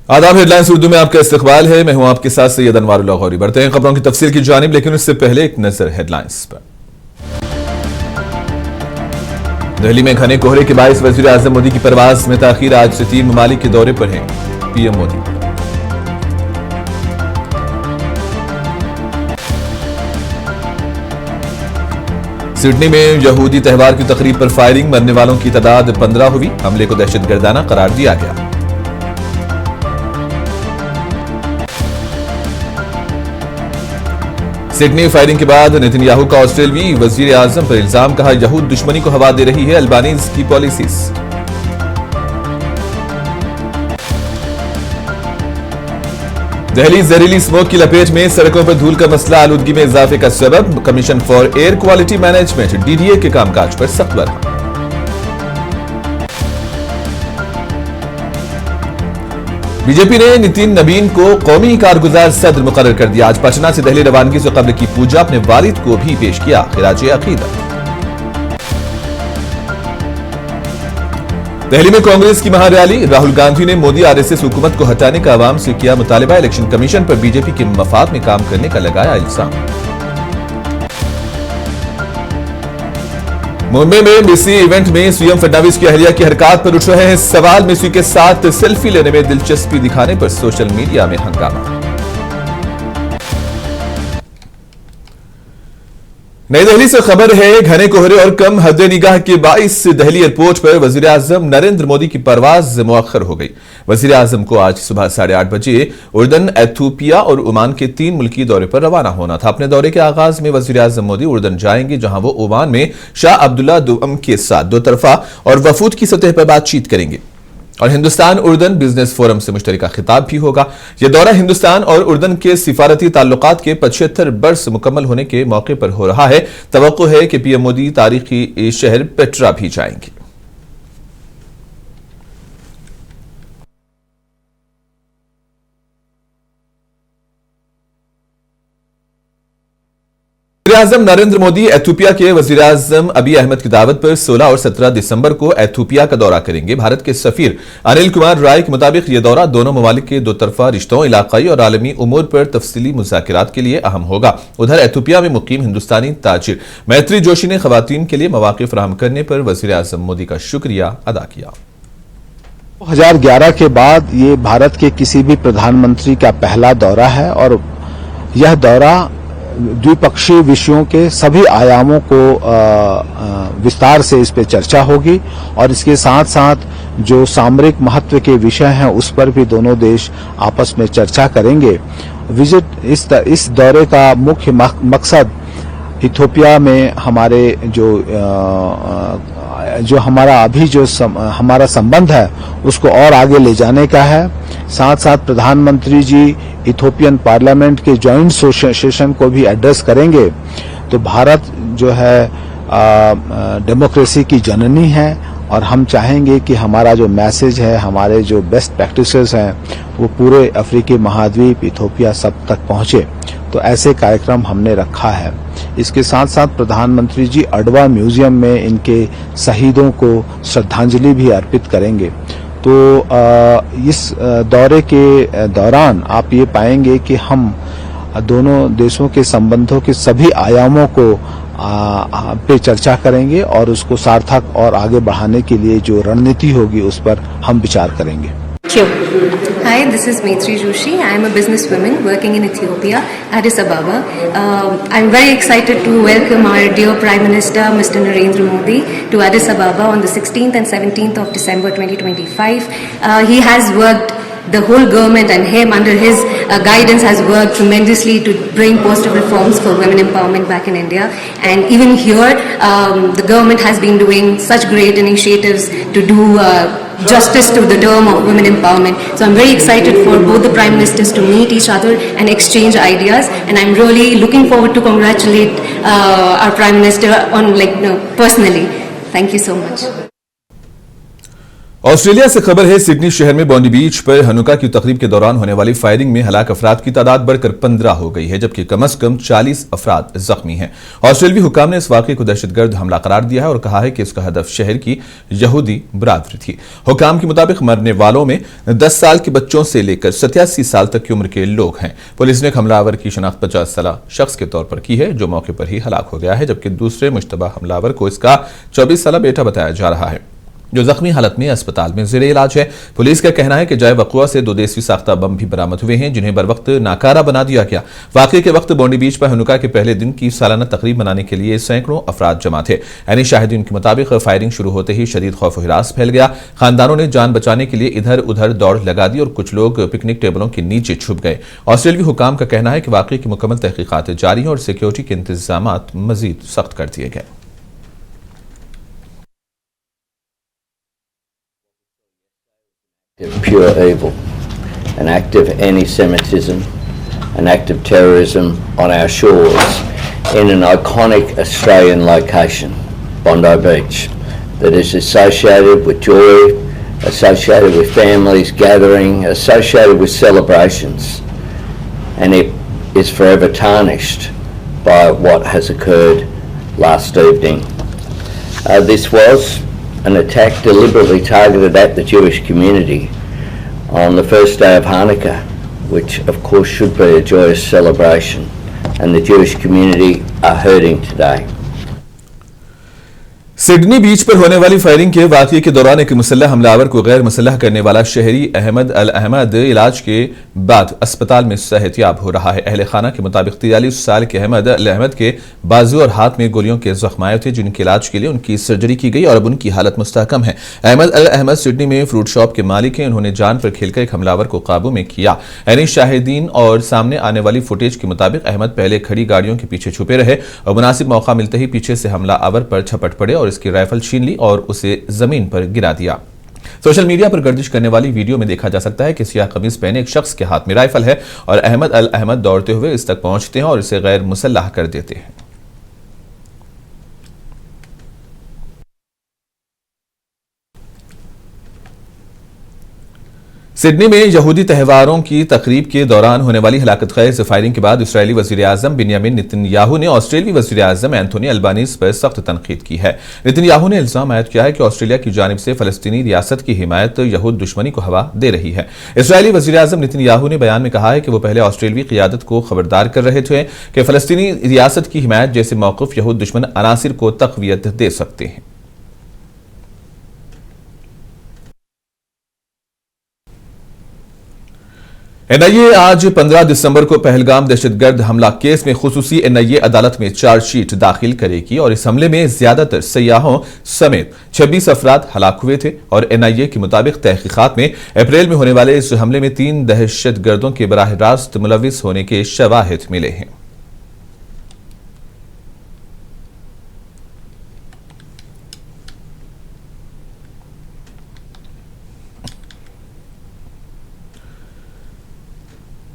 आदाब, हेडलाइंस उर्दू में आपका इस्तकबाल है। मैं हूं आपके साथ सैयद अनवारुल्लाह गौरी। बढ़ते हैं खबरों की तफसील की जानिब, लेकिन उससे पहले एक नजर हेडलाइंस पर। दिल्ली में घने कोहरे के बायस वजीर आजम मोदी की परवाज में ताखीर। आज से 3 ममालिक के दौरे पर हैं पीएम मोदी। सिडनी में यहूदी त्यौहार की तकरीब पर फायरिंग, मरने वालों की तादाद 15 हुई। हमले को दहशतगर्दाना करार दिया गया। सिडनी फायरिंग के बाद नेतन्याहू का ऑस्ट्रेलियाई वजीर आजम पर इल्जाम, कहा यहूद दुश्मनी को हवा दे रही है अल्बानीज की पॉलिसीज। दिल्ली जहरीली स्मोक की लपेट में, सड़कों पर धूल का मसला आलूदगी में इजाफे का सबब। Commission for air quality management DDA के कामकाज पर सख्त बरहम। बीजेपी ने नितिन नबीन को कौमी कारगुजार सदर मुकर्रर कर दिया। आज पटना से दिल्ली रवानगी से कब्ल की पूजा, अपने वालिद को भी पेश किया खिराज अकीदत। दिल्ली में कांग्रेस की महारैली, राहुल गांधी ने मोदी आरएसएस हुकूमत को हटाने का आवाम से किया मुतालिबा। इलेक्शन कमीशन पर बीजेपी के मफाद में काम करने का लगाया इल्जाम। मुंबई में मिसी इवेंट में सीएम फडणवीस की अहलिया की हरकत पर उठ रहे हैं सवाल। मिसी के साथ सेल्फी लेने में दिलचस्पी दिखाने पर सोशल मीडिया में हंगामा। नई दिल्ली से खबर है, घने कोहरे और कम हद निगाह के बाइस दिल्ली एयरपोर्ट पर वजीर आजम नरेंद्र मोदी की परवाज मुअख्खर हो गई। वजीर आजम को आज सुबह 8:30 बजे उर्दन, एथियोपिया और ओमान के 3 मुल्की दौरे पर रवाना होना था। अपने दौरे के आगाज में वजीर आजम मोदी उर्दन जाएंगे, जहां वो ओमान में शाह अब्दुल्ला दुअम के साथ 2 तरफा और वफूद की सतह पर बातचीत करेंगे और हिंदुस्तान उर्दन बिजनेस फोरम से मुश्तरका खिताब भी होगा। यह दौरा हिंदुस्तान और उर्दन के सिफारती ताल्लुकात के 75 बरस मुकम्मल होने के मौके पर हो रहा है। तवक्को है कि पीएम मोदी तारीखी शहर पेट्रा भी जाएंगे। वज़ीर आज़म नरेंद्र मोदी एथियोपिया के वज़ीर आज़म अबी अहमद की दावत पर 16 और 17 दिसंबर को एथियोपिया का दौरा करेंगे। भारत के सफीर अनिल कुमार राय के मुताबिक यह दौरा दोनों ममालिक के 2 तरफा रिश्तों, इलाकाई और आलमी उमूर पर तफसीली मुज़ाकरात के लिए अहम होगा। उधर एथियोपिया में मुकीम हिंदुस्तानी ताजिर मैत्री जोशी ने खवातीन के लिए मौक़े फराहम करने पर वज़ीर आज़म मोदी का शुक्रिया अदा किया। 2011 के बाद ये भारत के किसी भी प्रधानमंत्री का पहला दौरा है और यह दौरा द्विपक्षीय विषयों के सभी आयामों को विस्तार से इस पे चर्चा होगी और इसके साथ साथ जो सामरिक महत्व के विषय हैं उस पर भी दोनों देश आपस में चर्चा करेंगे। विजिट इस दौरे का मुख्य मकसद इथियोपिया में हमारे जो हमारा अभी जो हमारा संबंध है उसको और आगे ले जाने का है। साथ साथ प्रधानमंत्री जी इथियोपियन पार्लियामेंट के जॉइंट सेशन को भी एड्रेस करेंगे। तो भारत जो है डेमोक्रेसी की जननी है और हम चाहेंगे कि हमारा जो मैसेज है, हमारे जो बेस्ट प्रैक्टिसेस हैं वो पूरे अफ्रीकी महाद्वीप, इथियोपिया सब तक पहुंचे। तो ऐसे कार्यक्रम हमने रखा है। इसके साथ साथ प्रधानमंत्री जी अडवा म्यूजियम में इनके शहीदों को श्रद्धांजलि भी अर्पित करेंगे। तो इस दौरे के दौरान आप ये पाएंगे कि हम दोनों देशों के संबंधों के सभी आयामों को पे चर्चा करेंगे और उसको सार्थक और आगे बढ़ाने के लिए जो रणनीति होगी उस पर हम विचार करेंगे। Hi, this is Maitri Joshi. I am a businesswoman working in Ethiopia, Addis Ababa. I'm very excited to welcome our dear Prime Minister, Mr. Narendra Modi, to Addis Ababa on the 16th and 17th of December 2025. He has worked, the whole government and him under his guidance has worked tremendously to bring positive reforms for women empowerment back in India. And even here, the government has been doing such great initiatives to do justice to the term of women empowerment. So I'm very excited for both the Prime Ministers to meet each other and exchange ideas. And I'm really looking forward to congratulate our Prime Minister on personally. Thank you so much. Australia से खबर है, Sydney शहर में बॉन्डी बीच पर Hanukkah की तकरीब के दौरान होने वाली फायरिंग में हलाक अफराद की तादाद बढ़कर 15 हो गई है, जबकि कम से कम 40 अफराद जख्मी हैं। ऑस्ट्रेलियावी हुकाम ने इस वाकये को दहशतगर्द हमला करार दिया है और कहा है कि इसका हदफ शहर की यहूदी बरादरी थी। हुकाम के मुताबिक मरने वालों में 10 साल के बच्चों से लेकर 87 साल तक की उम्र के लोग हैं। पुलिस ने हमलावर की शनाख्त 50 साल शख्स के तौर पर की है, जो मौके पर ही हलाक हो गया है, जबकि दूसरे मुश्तबा हमलावर को इसका 24 साल बेटा बताया जा रहा है, जो जख्मी हालत में अस्पताल में ज़ेरे इलाज है। पुलिस का कहना है कि जाए वक़ुआ से 2 देसी साख्ता बम भी बरामद हुए हैं, जिन्हें बर वक्त नाकारा बना दिया गया। वाक़े के वक्त बॉन्डी बीच पर हनुका के पहले दिन की सालाना तकरीब मनाने के लिए सैकड़ों अफराद जमा थे। यानी शाहिदीन के मुताबिक फायरिंग शुरू होते ही शदीद खौफ हिरास फैल गया। खानदानों ने जान बचाने के लिए इधर उधर दौड़ लगा दी और कुछ लोग पिकनिक टेबलों के नीचे छुप गए। ऑस्ट्रेलियावी हुकाम का कहना है कि वाक़े की मुकम्मल तहकीकात जारी हैं और सिक्योरिटी के इंतजाम मजीद सख्त कर दिए गए। Pure evil, an act of anti-Semitism, an act of terrorism on our shores in an iconic Australian location, Bondi Beach, that is associated with joy, associated with families gathering, associated with celebrations, and it is forever tarnished by what has occurred last evening. This was an attack deliberately targeted at the Jewish community on the first day of Hanukkah, which of course should be a joyous celebration, and the Jewish community are hurting today. Sydney beach पर होने वाली firing के वाकये के दौरान एक मुसल्लह हमलावर को गैर मुसल्लह करने वाला शहरी अहमद अल अहमद इलाज के बाद अस्पताल में सेहतयाब हो रहा है। अहले खाना के मुताबिक 43 साल के अहमद अल अहमद के बाजू और हाथ में गोलियों के जख्म आए थे, जिनके इलाज के लिए उनकी सर्जरी की गई और अब उनकी हालत मुस्तहकम है। अहमद अल अहमद सिडनी में फ्रूट शॉप के मालिक हैं। उन्होंने जान पर खेलकर एक हमलावर को काबू में किया। यानी शाहिदीन और सामने आने वाली फुटेज के मुताबिक अहमद पहले खड़ी गाड़ियों के पीछे छुपे रहे और मुनासिब मौका मिलते ही पीछे से हमला आवर पर झपट पड़े और इसकी राइफल छीन ली और उसे जमीन पर गिरा दिया। सोशल मीडिया पर गर्दिश करने वाली वीडियो में देखा जा सकता है कि सियाह कमीज पहने एक शख्स के हाथ में राइफल है और अहमद अल अहमद दौड़ते हुए इस तक पहुंचते हैं और इसे गैर मुसल्लह कर देते हैं। सिडनी में यहूदी त्यौहारों की तकरीब के दौरान होने वाली हलाकत खेज फायरिंग के बाद इस्राएली वज़ीर-ए-आज़म बिन्यामिन नेतन्याहू ने ऑस्ट्रेलियाई वज़ीर-ए-आज़म एंथोनी अल्बानीज़ पर सख्त तनकीद की है। नेतन्याहू ने इल्जाम आयद किया है कि ऑस्ट्रेलिया की जानिब से फलस्तीनी रियासत की हिमायत यहूद दुश्मनी को हवा दे रही है। इस्राएली वज़ीर-ए-आज़म नेतन्याहू ने बयान में कहा है कि वो पहले ऑस्ट्रेलियाई क़ियादत को खबरदार कर रहे थे कि फलस्तीनी रियासत की हिमायत जैसे मौक़िफ़ यहूद दुश्मन अनासिर को तक़वियत दे सकते हैं। एनआईए आज 15 दिसंबर को पहलगाम दहशतगर्द हमला केस में खुसूसी एनआईए अदालत में चार्जशीट दाखिल करेगी और इस हमले में ज्यादातर सयाहों समेत 26 अफराद हलाक हुए थे और एनआईए के मुताबिक तहकीकात में अप्रैल में होने वाले इस हमले में 3 दहशतगर्दों के बराह रास्त मुलविस होने के शवाहिद मिले हैं।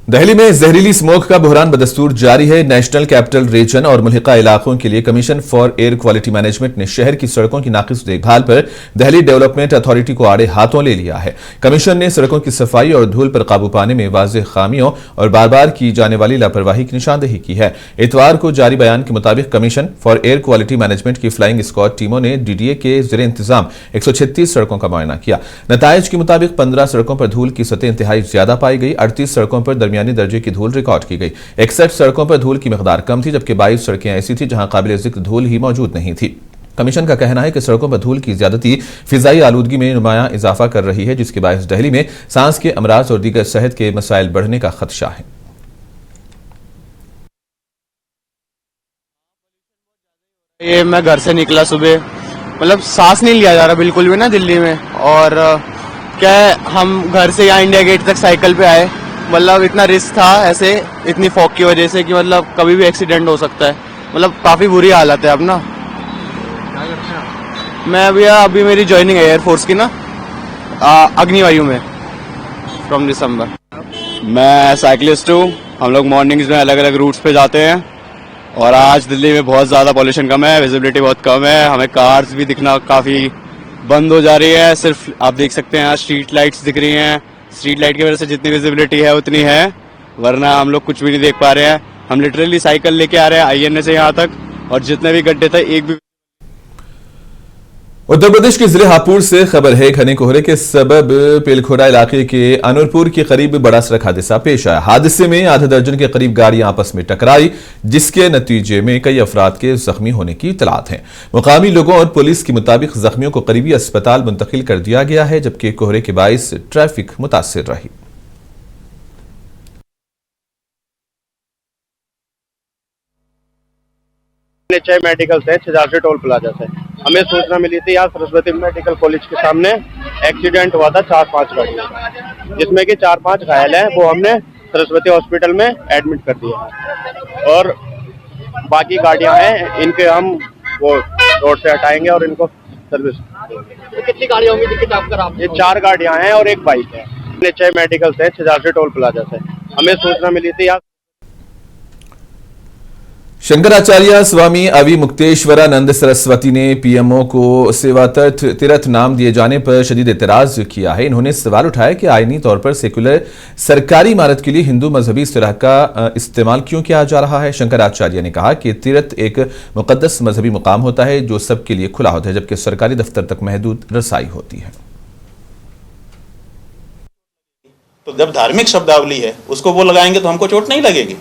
दिल्ली में जहरीली स्मोक का बहरान बदस्तूर जारी है। नेशनल कैपिटल रीजन और मुल्हिका इलाकों के लिए commission for air quality management ने शहर की सड़कों की नाकिस देखभाल पर दिल्ली डेवलपमेंट अथॉरिटी को आड़े हाथों ले लिया है। कमीशन ने सड़कों की सफाई और धूल पर काबू पाने में वाज़ेह खामियों और बार बार की जाने वाली लापरवाही की निशानदेही की है। इतवार को जारी बयान के मुताबिक commission for air quality management की फ्लाइंग स्क्वाड टीमों ने डीडीए के ज़ेरे इंतजाम 136 सड़कों का मुआयना किया। नताइज के मुताबिक 15 सड़कों पर धूल की सतह इंतहाई ज्यादा पाई गई। 38 सड़कों पर दरमियानी दर्जे की धूल रिकॉर्ड की गई। 61 सड़कों पर धूल की मिकदार कम थी, जबकि 22 सड़कें ऐसी थी जहां काबिल जिक्र धूल ही मौजूद नहीं थी। कमीशन का कहना है कि सड़कों पर धूल की ज्यादती फिजाई आलूदगी में नुमायां इजाफा कर रही है, जिसके बायस दिल्ली में सांस के अमराज और दीगर सेहत के मसाइल बढ़ने का खदशा है। ये मैं घर से निकला सुबह, मतलब सांस नहीं लिया जा रहा बिल्कुल भी ना दिल्ली में। और क्या है, हम घर से यहाँ इंडिया गेट तक साइकिल पे आए, मतलब इतना रिस्क था ऐसे इतनी फॉग की वजह से कि मतलब कभी भी एक्सीडेंट हो सकता है। मतलब काफ़ी बुरी हालत है अब ना। मैं अभी मेरी ज्वाइनिंग है एयरफोर्स की ना, अग्निवायु में फ्रॉम दिसंबर। मैं साइकिलिस्ट हूँ। हम लोग मॉर्निंग्स में अलग अलग रूट्स पे जाते हैं और आज दिल्ली में बहुत ज़्यादा पॉल्यूशन कम है, विजिबिलिटी बहुत कम है, हमें कार्स भी दिखना काफ़ी बंद हो जा रही है। सिर्फ आप देख सकते हैं यहाँ स्ट्रीट लाइट्स दिख रही हैं। स्ट्रीट लाइट की वजह से जितनी विजिबिलिटी है उतनी है, वरना हम लोग कुछ भी नहीं देख पा रहे हैं। हम लिटरली साइकिल लेके आ रहे हैं आईएनए से यहाँ तक, और जितने भी गड्ढे थे एक भी। उत्तर प्रदेश के जिले हापुड़ से खबर है, घने कोहरे के सबब पेलखोरा इलाके के अनूरपुर के करीब बड़ा सड़क हादसा पेश आया। हादसे में आधा दर्जन के करीब गाड़ियां आपस में टकराई, जिसके नतीजे में कई अफराद के जख्मी होने की इतलात है। मुकामी लोगों और पुलिस के मुताबिक जख्मियों को करीबी अस्पताल मुंतकिल कर दिया गया है, जबकि कोहरे के बाइस ट्रैफिक मुतासिर रही। 6 मेडिकल से छिजासी टोल प्लाजा से हमें सूचना मिली थी, यहाँ सरस्वती मेडिकल कॉलेज के सामने एक्सीडेंट हुआ था 4-5 गाड़ी, जिसमें कि 4-5 घायल हैं। वो हमने सरस्वती हॉस्पिटल में एडमिट कर दिया और बाकी गाड़ियां हैं, इनके हम वो रोड से हटाएंगे और इनको सर्विस। तो कितनी गाड़ियां होंगी जिनकी टक्कर आप? ये 4 गाड़ियां हैं और एक बाइक है। 6 मेडिकल से छिजासी टोल प्लाजा से हमें सूचना मिली थी, यहाँ शंकराचार्य स्वामी अविमुक्तेश्वरानंद सरस्वती ने पीएमओ को सेवा तीर्थ नाम दिए जाने पर शदीद एतराज किया है। इन्होंने सवाल उठाया कि आईनी तौर पर सेकुलर सरकारी इमारत के लिए हिंदू मजहबी इस्तिलाह का इस्तेमाल क्यों किया जा रहा है। शंकराचार्य ने कहा कि तीर्थ एक मुकद्दस मजहबी मुकाम होता है जो सबके लिए खुला होता है, जबकि सरकारी दफ्तर तक महदूद रसाई होती है। तो जब धार्मिक शब्दावली है उसको वो लगाएंगे तो हमको चोट नहीं लगेगी।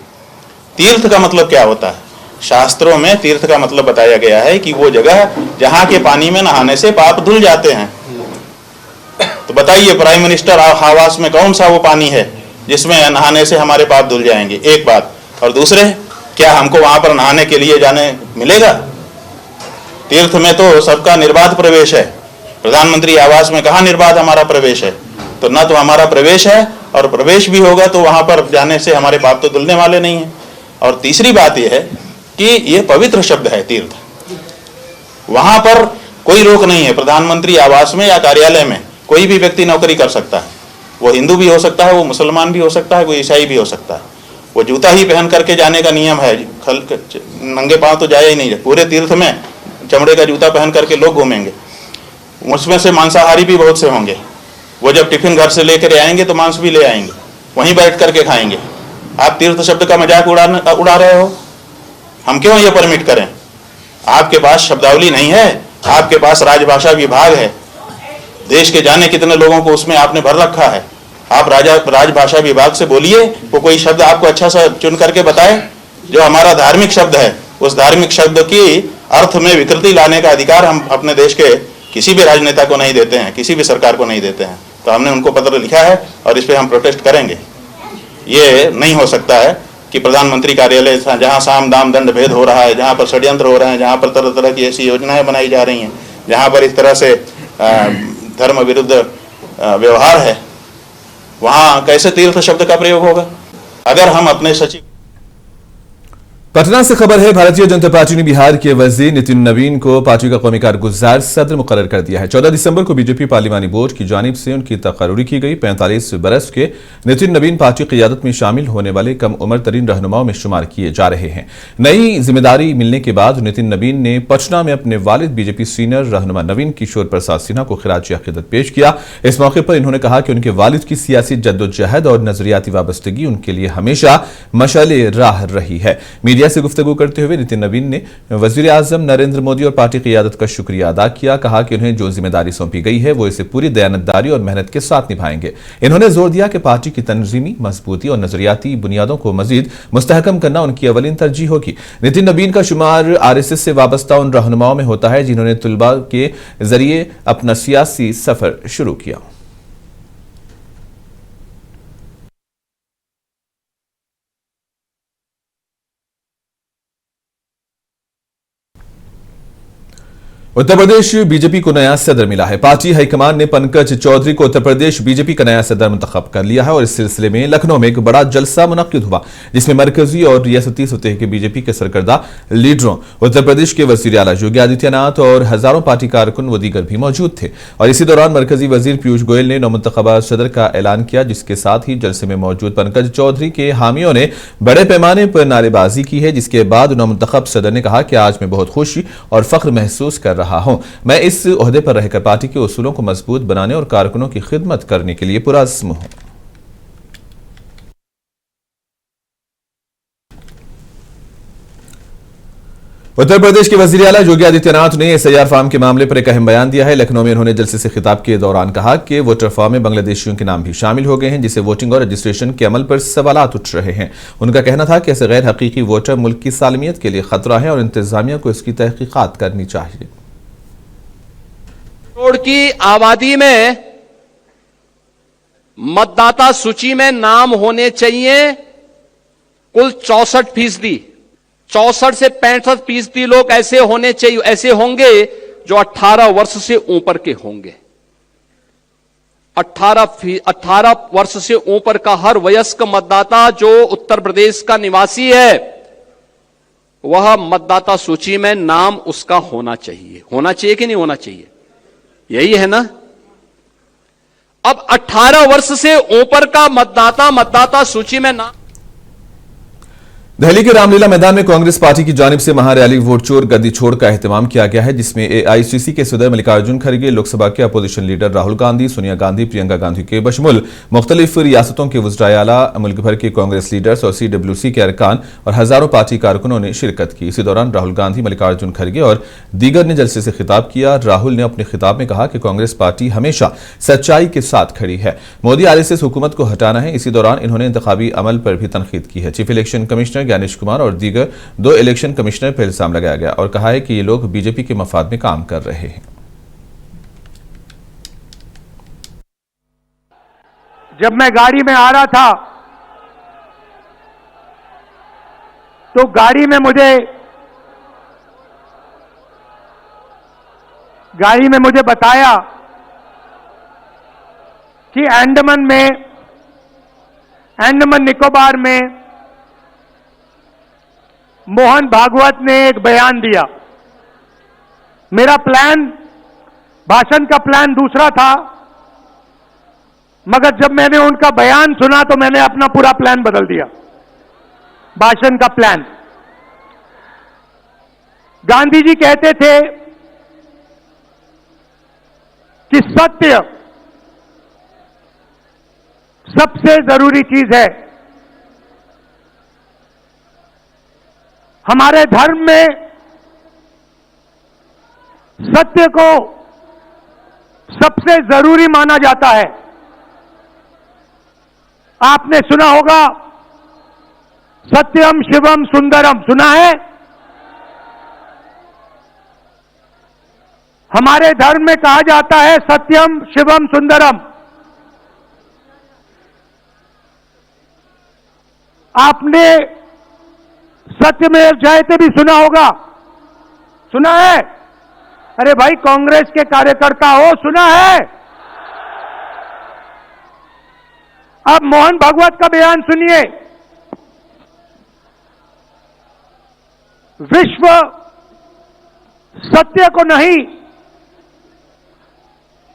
तीर्थ का मतलब क्या होता है? शास्त्रों में तीर्थ का मतलब बताया गया है कि वो जगह जहां के पानी में नहाने से पाप धुल जाते हैं। तो बताइए प्राइम मिनिस्टर आवास में कौन सा वो पानी है जिसमें नहाने से हमारे पाप धुल जाएंगे? एक बात। और दूसरे, क्या हमको वहां पर नहाने के लिए जाने मिलेगा? तीर्थ में तो सबका निर्बाध प्रवेश है। प्रधानमंत्री आवास में कहाँ निर्बाध हमारा प्रवेश है? तो न तो हमारा प्रवेश है, और प्रवेश भी होगा तो वहां पर जाने से हमारे पाप तो धुलने वाले नहीं है। और तीसरी बात यह है कि ये पवित्र शब्द है तीर्थ, वहां पर कोई रोक नहीं है। प्रधानमंत्री आवास में या कार्यालय में कोई भी व्यक्ति नौकरी कर सकता है। वो हिंदू भी हो सकता है, वो मुसलमान भी हो सकता है, कोई ईसाई भी हो सकता है। वो जूता ही पहन करके जाने का नियम है, नंगे पांव तो जाया ही नहीं है। पूरे तीर्थ में चमड़े का जूता पहन करके लोग घूमेंगे। उसमें से मांसाहारी भी बहुत से होंगे। वो जब टिफिन घर से लेकर आएंगे तो मांस भी ले आएंगे, वहीं बैठ करके खाएंगे। आप तीर्थ शब्द का मजाक उड़ा रहे हो। हम क्यों ये परमिट करें? आपके पास शब्दावली नहीं है, आपके पास राजभाषा विभाग है। देश के जाने कितने लोगों को उसमें आपने भर रखा है। आप राजभाषा विभाग से बोलिए, वो कोई शब्द आपको अच्छा सा चुन करके बताए। जो हमारा धार्मिक शब्द है, उस धार्मिक शब्द की अर्थ में विकृति लाने का अधिकार हम अपने देश के किसी भी राजनेता को नहीं देते हैं, किसी भी सरकार को नहीं देते हैं। तो हमने उनको पत्र लिखा है और इस पर हम प्रोटेस्ट करेंगे। ये नहीं हो सकता है कि प्रधानमंत्री कार्यालय जहां साम दाम दंड भेद हो रहा है, जहां पर षड्यंत्र हो रहे हैं, जहां पर तरह तरह की ऐसी योजनाएं बनाई जा रही हैं, जहां पर इस तरह से धर्म विरुद्ध व्यवहार है, वहां कैसे तीर्थ शब्द का प्रयोग होगा? अगर हम अपने सचिव। पटना से खबर है, भारतीय जनता पार्टी ने बिहार के वजीर नितिन नवीन को पार्टी का कौमी कारगुजार सदर मुकर्रर कर दिया है। 14 दिसंबर को बीजेपी पार्लिमानी बोर्ड की जानिब से उनकी तकर्रुरी की गई। 45 बरस के नितिन नवीन पार्टी क़ियादत में शामिल होने वाले कम उम्र तरीन रहनुमाओं में शुमार किए जा रहे हैं। नई जिम्मेदारी मिलने के बाद नितिन नवीन ने पटना में अपने वालिद बीजेपी सीनियर रहनुमा नवीन किशोर प्रसाद सिन्हा को खिराज अकीदत पेश किया। इस मौके पर इन्होंने कहा कि उनके वालिद की सियासी जद्दोजहद और नजरियाती वाबस्तगी उनके लिए हमेशा मशाले राह रही है। मीडिया से गुफ्तगू करते हुए नितिन नवीन ने वजीर आजम नरेंद्र मोदी और पार्टी क़ियादत का शुक्रिया अदा किया। कहा कि उन्हें जो जिम्मेदारी सौंपी गई है वो इसे पूरी दयानतदारी और मेहनत के साथ निभाएंगे। इन्होंने जोर दिया कि पार्टी की तंजीमी मजबूती और नजरियाती बुनियादों को मजीद मुस्तहकम करना उनकी अवलिन तरजीह होगी। नितिन नवीन का शुमार आरएसएस से वाबस्ता उन रहनुमाओं में होता है जिन्होंने तुलबा के जरिए अपना सियासी सफर शुरू किया। उत्तर प्रदेश बीजेपी को नया सदर मिला है। पार्टी हाईकमान ने पंकज चौधरी को उत्तर प्रदेश बीजेपी का नया सदर मुंतखब कर लिया है और इस सिलसिले में लखनऊ में एक बड़ा जलसा मुनक्किद हुआ, जिसमें मरकजी और रियासती सतह के बीजेपी के सरकर्दा लीडरों, उत्तर प्रदेश के वजीर आला योगी आदित्यनाथ और हजारों पार्टी कारकुन व दीगर भी मौजूद थे। और इसी दौरान मरकजी वजीर पीयूष गोयल ने नौमुंतखबा सदर का ऐलान किया, जिसके साथ ही जलसे में मौजूद पंकज चौधरी के हामियों ने बड़े पैमाने पर नारेबाजी की है। जिसके बाद नौमुंतखब सदर ने कहा कि आज मैं बहुत खुशी और फख्र महसूस कर रहा रहा हूं। मैं इस ओहदे पर रहकर पार्टी के उसूलों को मजबूत बनाने और कारकुनों की खिदमत करने के लिए पुरअज़्म हूं। उत्तर प्रदेश के वजीर आला योगी आदित्यनाथ ने एसआईआर फॉर्म के मामले पर एक अहम बयान दिया है। लखनऊ में उन्होंने जलसे से खिताब के दौरान कहा कि वोटर फॉर्म में बांग्लादेशियों के नाम भी शामिल हो गए हैं, जिससे वोटिंग और रजिस्ट्रेशन के अमल पर सवालात उठ रहे हैं। उनका कहना था कि ऐसे गैर हकीकी वोटर मुल्क की सालमियत के लिए खतरा है और इंतजामिया को इसकी तहकीकात करनी चाहिए। करोड़ की आबादी में मतदाता सूची में नाम होने चाहिए कुल 64%। 64 से 65% लोग ऐसे होने चाहिए, ऐसे होंगे जो 18 वर्ष से ऊपर के होंगे। 18 वर्ष से ऊपर का हर वयस्क मतदाता जो उत्तर प्रदेश का निवासी है, वह मतदाता सूची में नाम उसका होना चाहिए। होना चाहिए कि नहीं होना चाहिए? यही है ना। अब 18 वर्ष से ऊपर का मतदाता सूची में नाम। दिल्ली के रामलीला मैदान में कांग्रेस पार्टी की जानिब से महारैली वोट चोर गद्दी छोड़ का एहतमाम किया गया है, जिसमें एआईसीसी के सदर मल्लिकार्जुन खड़गे, लोकसभा के अपोजिशन लीडर राहुल गांधी, सोनिया गांधी, प्रियंका गांधी के बशमुल मुख्तलिफ रियासतों के वज़राए आला, मुल्क भर के कांग्रेस लीडर्स और CWC के अरकान और हजारों पार्टी कारकुनों ने शिरकत की। इसी दौरान राहुल गांधी, मल्लिकार्जुन खड़गे और दीगर ने जलसे से खिताब किया। राहुल ने अपने खिताब में कहा कि कांग्रेस पार्टी हमेशा सच्चाई के साथ खड़ी है, मोदी RSS हुकूमत को हटाना है। इसी दौरान इन्होंने इंतखाबी अमल पर भी तनकीद की है। Chief election commissioner Gyanesh Kumar और दीगर 2 इलेक्शन कमिश्नर पर इल्जाम लगाया गया और कहा है कि ये लोग बीजेपी के मफाद में काम कर रहे हैं। जब मैं गाड़ी में आ रहा था तो गाड़ी में मुझे बताया कि अंडमान निकोबार में मोहन भागवत ने एक बयान दिया। मेरा भाषण का प्लान दूसरा था, मगर जब मैंने उनका बयान सुना तो मैंने अपना पूरा प्लान बदल दिया, भाषण का प्लान। गांधी जी कहते थे कि सत्य सबसे जरूरी चीज है। हमारे धर्म में सत्य को सबसे जरूरी माना जाता है। आपने सुना होगा सत्यम शिवम सुंदरम, सुना है? हमारे धर्म में कहा जाता है सत्यम शिवम सुंदरम। आपने सत्यमेव जयते भी सुना होगा, सुना है? अरे भाई कांग्रेस के कार्यकर्ता हो, सुना है? अब मोहन भागवत का बयान सुनिए। विश्व सत्य को नहीं,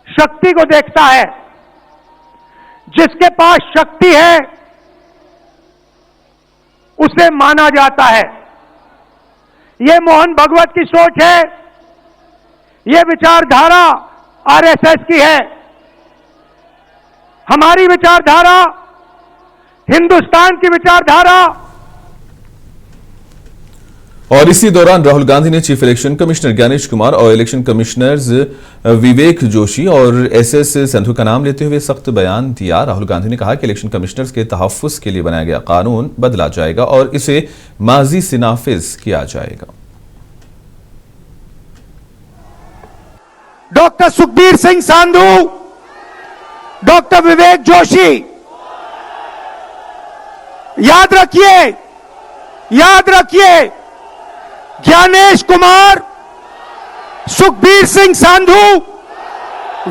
शक्ति को देखता है। जिसके पास शक्ति है उसे माना जाता है। यह मोहन भागवत की सोच है, यह विचारधारा RSS की है। हमारी विचारधारा, हिंदुस्तान की विचारधारा। और इसी दौरान राहुल गांधी ने chief election commissioner Gyanesh Kumar और इलेक्शन कमिश्नर्स विवेक जोशी और SS संधू का नाम लेते हुए सख्त बयान दिया। राहुल गांधी ने कहा कि इलेक्शन कमिश्नर्स के तहफ्फुज़ के लिए बनाया गया कानून बदला जाएगा और इसे माजी से नाफिज किया जाएगा। डॉक्टर सुखबीर सिंह सांधू, डॉक्टर विवेक जोशी, याद रखिए, ज्ञानेश कुमार, सुखबीर सिंह सांधू,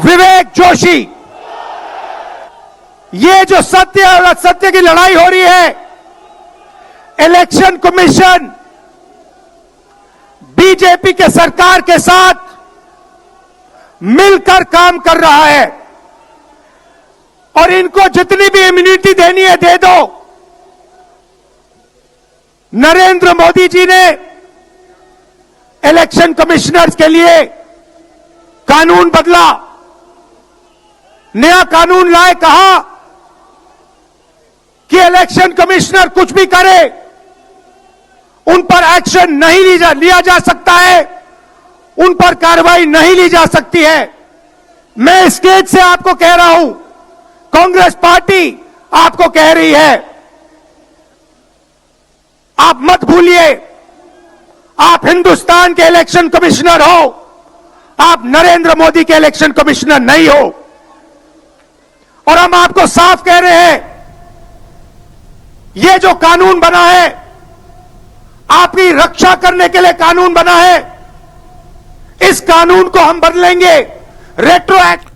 विवेक जोशी, ये जो सत्य और असत्य की लड़ाई हो रही है, इलेक्शन कमीशन बीजेपी के सरकार के साथ मिलकर काम कर रहा है और इनको जितनी भी इम्यूनिटी देनी है दे दो। नरेंद्र मोदी जी ने इलेक्शन कमिश्नर्स के लिए कानून बदला, नया कानून लाए, कहा कि इलेक्शन कमिश्नर कुछ भी करे उन पर एक्शन नहीं लिया जा सकता है, उन पर कार्रवाई नहीं ली जा सकती है। मैं स्टेज से आपको कह रहा हूं, कांग्रेस पार्टी आपको कह रही है, आप मत भूलिए, आप हिंदुस्तान के इलेक्शन कमिश्नर हो, आप नरेंद्र मोदी के इलेक्शन कमिश्नर नहीं हो। और हम आपको साफ कह रहे हैं, ये जो कानून बना है, आपकी रक्षा करने के लिए कानून बना है, इस कानून को हम बदलेंगे। रेट्रोएक्ट।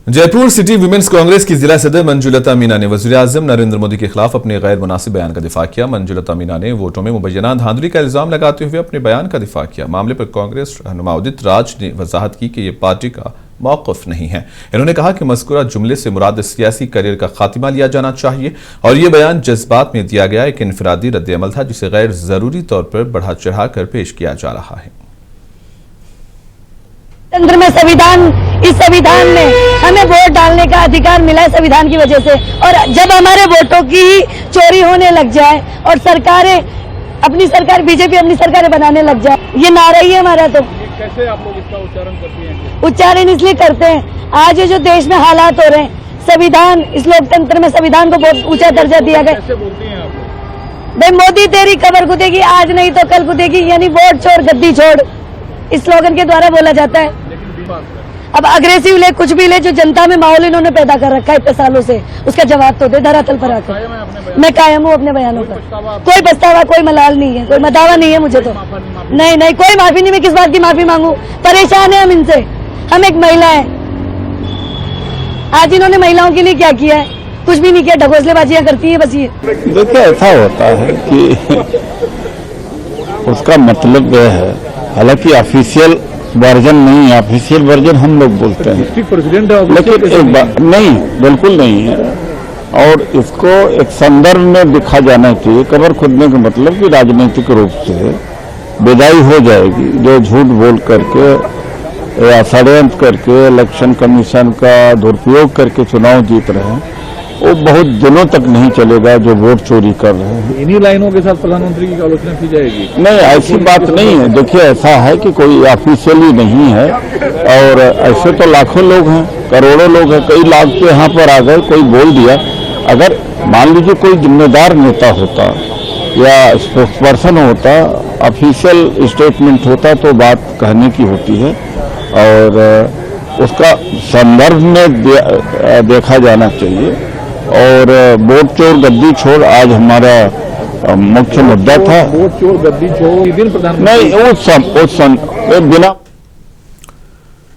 जयपुर सिटी विमेंस कांग्रेस की जिला सदर मंजुलता मीना ने वज़ीर-ए-आज़म नरेंद्र मोदी के खिलाफ अपने गैर मुनासिब बयान का दिफा किया। मंजुलता मीना ने वोटों में मुबैना धांधली का इल्जाम लगाते हुए अपने बयान का दिफा किया। मामले पर कांग्रेस रहनुमा उदित राज ने वजाहत की कि यह पार्टी का मौक़िफ़ नहीं है। इन्होंने कहा कि मज़कूरा जुमले से मुराद सियासी करियर का खात्मा लिया जाना चाहिए और यह बयान जज्बात में दिया गया एक इनफरादी रद्द-ए-अमल था, जिसे गैर जरूरी तौर पर बढ़ा चढ़ाकर पेश किया जा रहा है। तंत्र में इस संविधान में हमें वोट डालने का अधिकार मिला है संविधान की वजह से, और जब हमारे वोटों की ही चोरी होने लग जाए और सरकार बीजेपी अपनी सरकारें बनाने लग जाए, ये नारा ही है हमारा। तो कैसे आप लोग इसका उच्चारण करती हैं? उच्चारण इसलिए करते हैं, आज ये जो देश में हालात हो रहे हैं, संविधान, इस लोकतंत्र में संविधान को बहुत ऊंचा दर्जा दिया गया। कैसे बोलती हैं आप लोग? भाई मोदी तेरी कबर कुदेगी, आज नहीं तो कल कुदेगी, यानी वोट छोड़ गद्दी छोड़, इस स्लोगन के द्वारा बोला जाता है। अब अग्रेसिव ले, कुछ भी ले, जो जनता में माहौल इन्होंने पैदा कर रखा है इतने सालों से, उसका जवाब तो दे धरातल पर आकर। मैं कायम हूँ अपने बयानों पर, कोई पछतावा, कोई मलाल नहीं है, कोई मदावा नहीं है मुझे तो। नहीं, कोई माफी नहीं। मैं किस बात की माफी मांगू? परेशान है हम इनसे। हम एक महिला है, आज इन्होंने महिलाओं के लिए क्या किया है? कुछ भी नहीं किया, ढकोसलेबाजियां करती है बस। ये देखिए, ऐसा होता है कि उसका मतलब यह है, हालांकि ऑफिशियल वर्जन नहीं है, ऑफिशियल वर्जन हम लोग बोलते हैं, प्रेसिडेंट लेकिन नहीं, बिल्कुल नहीं है। और इसको एक संदर्भ में दिखा जाना चाहिए। कबर खुदने का मतलब कि राजनीतिक रूप से विदाई हो जाएगी जो झूठ बोल करके या षड्यंत्र करके इलेक्शन कमीशन का दुरुपयोग करके चुनाव जीत रहे हैं, वो बहुत दिनों तक नहीं चलेगा जो वोट चोरी कर रहे हैं। इन्हीं लाइनों के साथ प्रधानमंत्री की आलोचना की जाएगी? नहीं, ऐसी बात नहीं है। देखिए, ऐसा है कि कोई ऑफिशियली नहीं है, और ऐसे तो लाखों लोग हैं, करोड़ों लोग हैं, कई लाख तो यहाँ पर आ गए, कोई बोल दिया। अगर मान लीजिए कोई जिम्मेदार नेता होता या स्पोक्सपर्सन होता, ऑफिशियल स्टेटमेंट होता, तो बात कहने की होती है और उसका संदर्भ में देखा जाना चाहिए। और वोट चोर गद्दी छोड़ आज हमारा मुख्य मुद्दा था। वोट चोर गद्दी छोड़ दिन प्रधानमंत्री नहीं, बिना।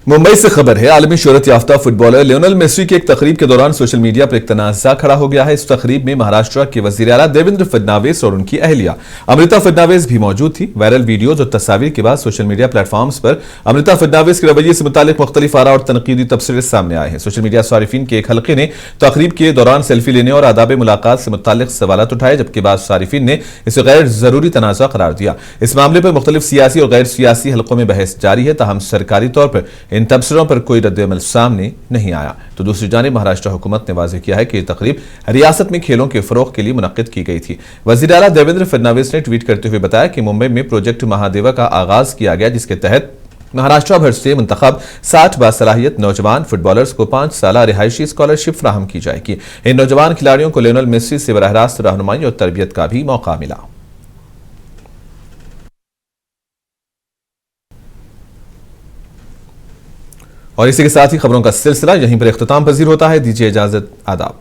मुंबई से खबर है, आलमी शोहरत याफ्ता फुटबॉलर लियोनेल मेसी की एक तकरीब के दौरान सोशल मीडिया पर एक तनाज़ा खड़ा हो गया है। इस तकरीब में महाराष्ट्र के वजीर आला देवेंद्र फडणवीस और उनकी अहलिया अमृता फडणवीस भी मौजूद थी। वायरल वीडियोज और तस्वीर के बाद सोशल मीडिया प्लेटफॉर्म्स पर अमृता फडणवीस के रवैये से मुतालिक मुख्तलिफ आरा और तनकीदी तबसरे सामने आए हैं। सोशल मीडिया सारिफीन के एक हल्के ने तकरीब के दौरान सेल्फी लेने और आदाब मुलाकात से मुतालिक सवालात उठाए, जबकि बाद सारिफीन ने इसे गैर जरूरी तनाज़ा करार दिया। इस मामले पर मुख्तलिफ सियासी और गैर सियासी हल्कों में बहस जारी है, ताहम सरकारी तौर पर इन तबसरों पर कोई रद्द-ए-अमल सामने नहीं आया। तो दूसरी जानिब महाराष्ट्र हुकूमत ने वाज़ेह किया है कि यह तकरीब रियासत में खेलों के फरोग के लिए मुनक्किद की गई थी। वज़ीर आला देवेंद्र फडणवीस ने ट्वीट करते हुए बताया कि मुंबई में प्रोजेक्ट महादेवा का आगाज किया गया, जिसके तहत महाराष्ट्र भर से मुंतखब 60 बासलाहियत नौजवान फुटबॉलर्स को 5 साला रिहायशी स्कॉलरशिप फराहम की जाएगी। इन नौजवान खिलाड़ियों को लियोनेल मेसी से बराह रास्त रहनुमाई और तरबियत का भी मौका मिला। और इसी के साथ ही खबरों का सिलसिला यहीं पर इख्तिताम पजीर होता है। दीजिए इजाजत, आदाब।